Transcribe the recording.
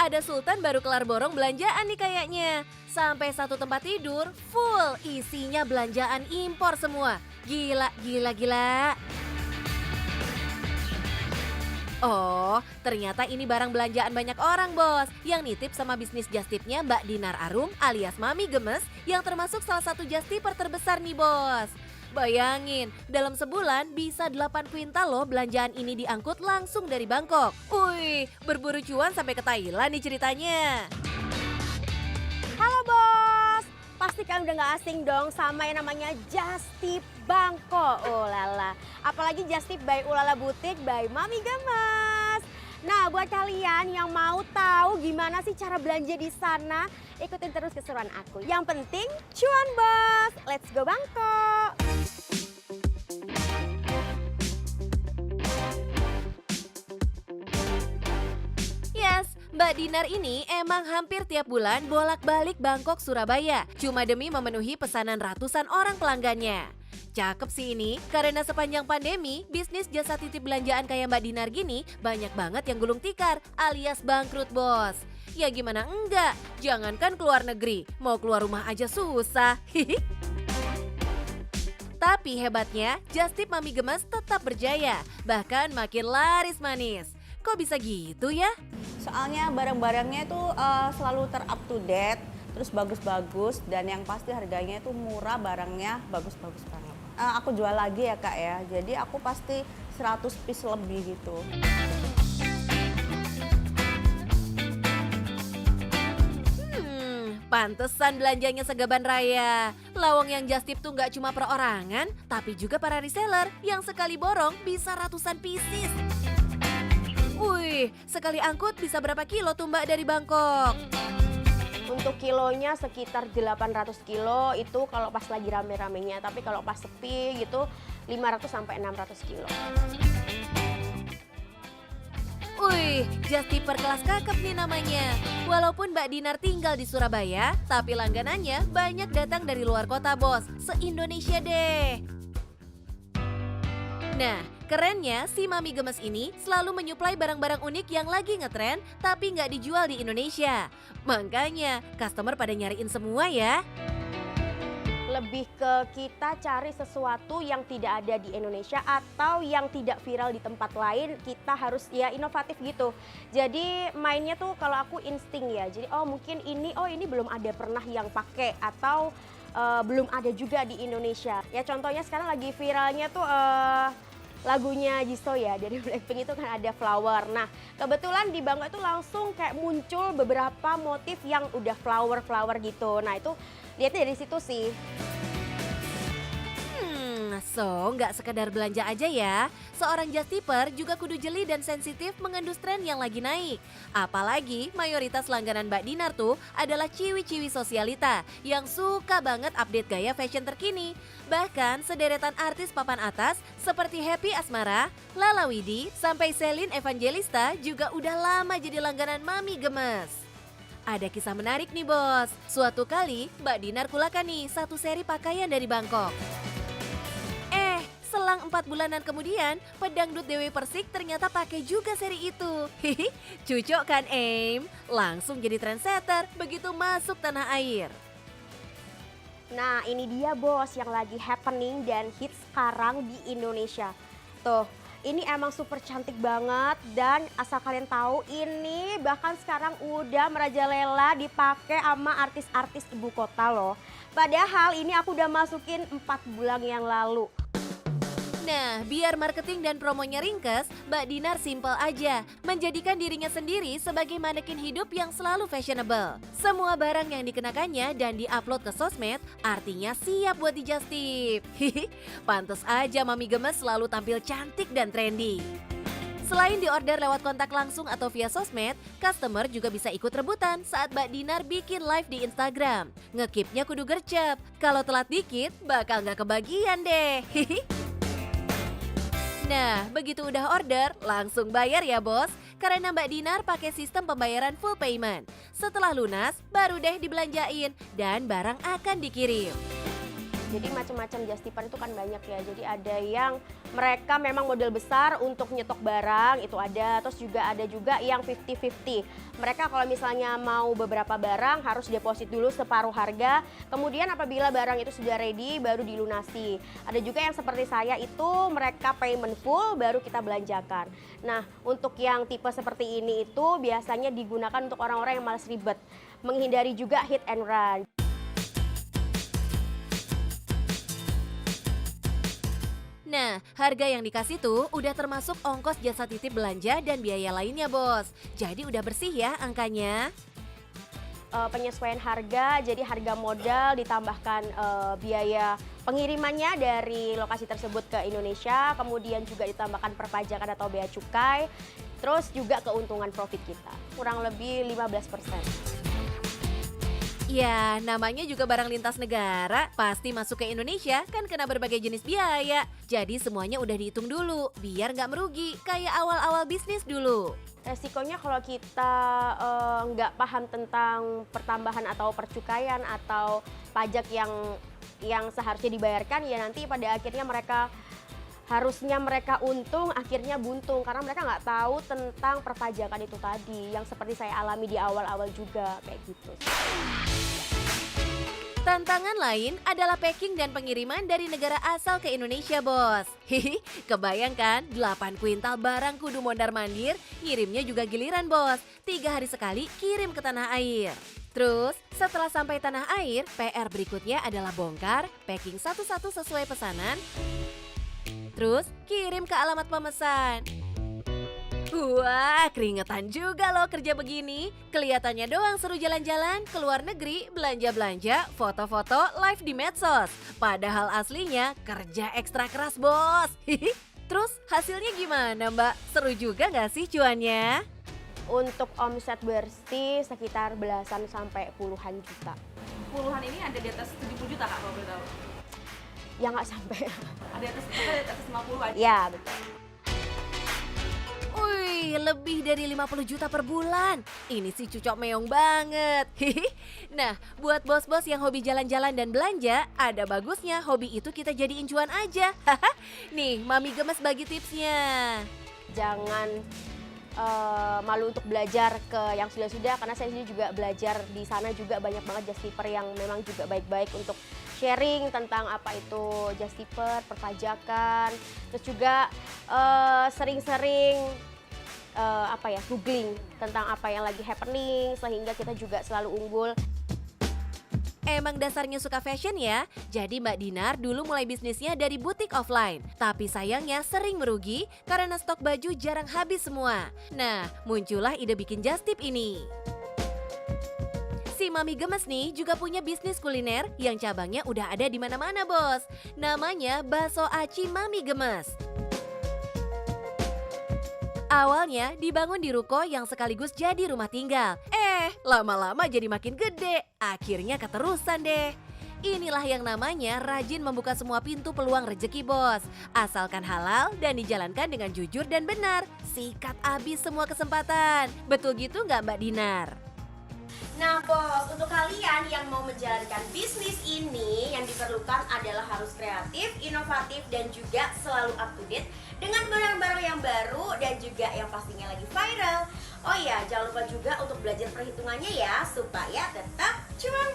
Ada Sultan baru kelar borong belanjaan nih kayaknya. Sampai satu tempat tidur full isinya belanjaan impor semua. Gila, gila, gila. Oh, ternyata ini barang belanjaan banyak orang, Bos. Yang nitip sama bisnis just tipnya Mbak Dinar Arum alias Mami Gemes yang termasuk salah satu just tipper terbesar nih, Bos. Bayangin, dalam sebulan bisa 8 kuintal loh belanjaan ini diangkut langsung dari Bangkok. Wih, berburu cuan sampai ke Thailand nih ceritanya. Halo bos, pasti kalian udah gak asing dong sama yang namanya Just Tip Bangkok. Oh lala, apalagi Just Tip by Ulala Boutique by Mami Gemes. Nah buat kalian yang mau tahu gimana sih cara belanja di sana, ikutin terus keseruan aku. Yang penting cuan bos, let's go Bangkok. Yes, Mbak Dinar ini emang hampir tiap bulan bolak-balik Bangkok Surabaya cuma demi memenuhi pesanan ratusan orang pelanggannya. Cakep sih ini, karena sepanjang pandemi, bisnis jasa titip belanjaan kayak Mbak Dinar gini banyak banget yang gulung tikar alias bangkrut bos. Ya gimana enggak, jangankan keluar negeri, mau keluar rumah aja susah. Tapi hebatnya, Just Tip Mami Gemes tetap berjaya, bahkan makin laris manis. Kok bisa gitu ya? Soalnya barang-barangnya itu selalu ter-up to date, terus bagus-bagus, dan yang pasti harganya itu murah, barangnya bagus-bagus banget. Aku jual lagi ya kak ya, jadi aku pasti 100 piece lebih gitu. Pantesan belanjanya segaban raya. Lawang yang just tip tuh nggak cuma perorangan, tapi juga para reseller yang sekali borong bisa ratusan pieces. Wih, sekali angkut bisa berapa kilo tuh Mbak dari Bangkok? Untuk kilonya sekitar 800 kilo itu kalau pas lagi rame-ramenya, tapi kalau pas sepi gitu 500 sampai 600 kilo. Wih, just tipper kelas kakep nih namanya. Walaupun Mbak Dinar tinggal di Surabaya, tapi langganannya banyak datang dari luar kota bos, se-Indonesia deh. Nah, kerennya si Mami Gemes ini selalu menyuplai barang-barang unik yang lagi ngetren tapi nggak dijual di Indonesia. Makanya, customer pada nyariin semua ya. Lebih ke kita cari sesuatu yang tidak ada di Indonesia atau yang tidak viral di tempat lain, kita harus ya inovatif gitu. Jadi mainnya tuh kalau aku insting ya, jadi mungkin ini belum ada pernah yang pakai atau belum ada juga di Indonesia. Ya contohnya sekarang lagi viralnya tuh lagunya Jisoo ya, dari Blackpink itu kan ada Flower. Nah kebetulan di Bangkok itu langsung kayak muncul beberapa motif yang udah flower gitu. Nah itu lihatnya dari situ sih. So nggak sekedar belanja aja ya. Seorang just tipper juga kudu jeli dan sensitif mengendus tren yang lagi naik. Apalagi mayoritas langganan Mbak Dinar tuh adalah ciwi-ciwi sosialita yang suka banget update gaya fashion terkini. Bahkan sederetan artis papan atas seperti Happy Asmara, Lala Widi, sampai Celine Evangelista juga udah lama jadi langganan Mami Gemes. Ada kisah menarik nih bos. Suatu kali Mbak Dinar kulakan nih satu seri pakaian dari Bangkok. Selang 4 bulanan kemudian, pedangdut Dewi Persik ternyata pakai juga seri itu. Hihi, cucok kan Aim? Langsung jadi trendsetter begitu masuk tanah air. Nah ini dia bos yang lagi happening dan hits sekarang di Indonesia. Tuh, ini emang super cantik banget dan asal kalian tahu ini bahkan sekarang udah merajalela dipakai sama artis-artis ibu kota loh. Padahal ini aku udah masukin 4 bulan yang lalu. Nah, biar marketing dan promonya ringkes, Mbak Dinar simple aja, menjadikan dirinya sendiri sebagai manekin hidup yang selalu fashionable. Semua barang yang dikenakannya dan diupload ke sosmed, artinya siap buat di just tip. Hihi, pantes aja Mami Gemes selalu tampil cantik dan trendy. Selain diorder lewat kontak langsung atau via sosmed, customer juga bisa ikut rebutan saat Mbak Dinar bikin live di Instagram. Ngekipnya kudu gercep, kalau telat dikit bakal nggak kebagian deh. Hihi. Nah, begitu udah order, langsung bayar ya bos. Karena Mbak Dinar pakai sistem pembayaran full payment. Setelah lunas, baru deh dibelanjain dan barang akan dikirim. Jadi macam-macam Justiper itu kan banyak ya. Jadi ada yang mereka memang model besar untuk nyetok barang, itu ada. Terus juga ada juga yang 50-50. Mereka kalau misalnya mau beberapa barang harus deposit dulu separuh harga. Kemudian apabila barang itu sudah ready baru dilunasi. Ada juga yang seperti saya itu mereka payment full baru kita belanjakan. Nah, untuk yang tipe seperti ini itu biasanya digunakan untuk orang-orang yang malas ribet. Menghindari juga hit and run. Nah, harga yang dikasih tuh udah termasuk ongkos jasa titip belanja dan biaya lainnya, Bos. Jadi udah bersih ya angkanya. Penyesuaian harga, jadi harga modal ditambahkan biaya pengirimannya dari lokasi tersebut ke Indonesia, kemudian juga ditambahkan perpajakan atau bea cukai, terus juga keuntungan profit kita, kurang lebih 15%. Ya, namanya juga barang lintas negara, pasti masuk ke Indonesia kan kena berbagai jenis biaya. Jadi semuanya udah dihitung dulu, biar nggak merugi, kayak awal-awal bisnis dulu. Resikonya kalau kita nggak paham tentang pertambahan atau percukaian atau pajak yang seharusnya dibayarkan, ya nanti pada akhirnya harusnya mereka untung, akhirnya buntung karena mereka nggak tahu tentang perpajakan itu tadi, yang seperti saya alami di awal-awal juga kayak gitu. Tantangan lain adalah packing dan pengiriman dari negara asal ke Indonesia, Bos. Hihi, kebayangkan 8 kuintal barang kudu mondar-mandir, ngirimnya juga giliran, Bos. 3 hari sekali kirim ke tanah air. Terus, setelah sampai tanah air, PR berikutnya adalah bongkar, packing satu-satu sesuai pesanan, terus kirim ke alamat pemesan. Wah, keringetan juga loh kerja begini. Kelihatannya doang seru jalan-jalan, ke luar negeri, belanja-belanja, foto-foto, live di medsos. Padahal aslinya kerja ekstra keras, Bos. Terus hasilnya gimana, Mbak? Seru juga nggak sih cuannya? Untuk omset bersih sekitar belasan sampai puluhan juta. Puluhan ini ada di atas 70 juta Kak kalau boleh tahu? Ya nggak sampai. Ada di atas 50-an? Ya, betul. Wih, lebih dari 50 juta per bulan. Ini sih cucok meong banget. Nah, buat bos-bos yang hobi jalan-jalan dan belanja, ada bagusnya hobi itu kita jadiin cuan aja. Nih, Mami Gemes bagi tipsnya. Jangan malu untuk belajar ke yang sudah-sudah, karena saya sendiri juga belajar di sana juga banyak banget Justiper yang memang juga baik-baik untuk sharing tentang apa itu Justiper, perpajakan, terus juga sering-sering googling tentang apa yang lagi happening sehingga kita juga selalu unggul. Emang dasarnya suka fashion ya? Jadi Mbak Dinar dulu mulai bisnisnya dari butik offline. Tapi sayangnya sering merugi karena stok baju jarang habis semua. Nah, muncullah ide bikin Justip ini. Si Mami Gemes nih juga punya bisnis kuliner yang cabangnya udah ada di mana-mana, Bos. Namanya Bakso Aci Mami Gemes. Awalnya dibangun di ruko yang sekaligus jadi rumah tinggal. Lama-lama jadi makin gede, akhirnya keterusan deh. Inilah yang namanya rajin membuka semua pintu peluang rejeki, Bos. Asalkan halal dan dijalankan dengan jujur dan benar. Sikat abis semua kesempatan. Betul gitu nggak Mbak Dinar? Nah bos, untuk kalian yang mau menjalankan bisnis ini, yang diperlukan adalah harus kreatif, inovatif, dan juga selalu up to date dengan barang-barang yang baru dan juga yang pastinya lagi viral. Oh iya, jangan lupa juga untuk belajar perhitungannya ya, supaya tetap cuan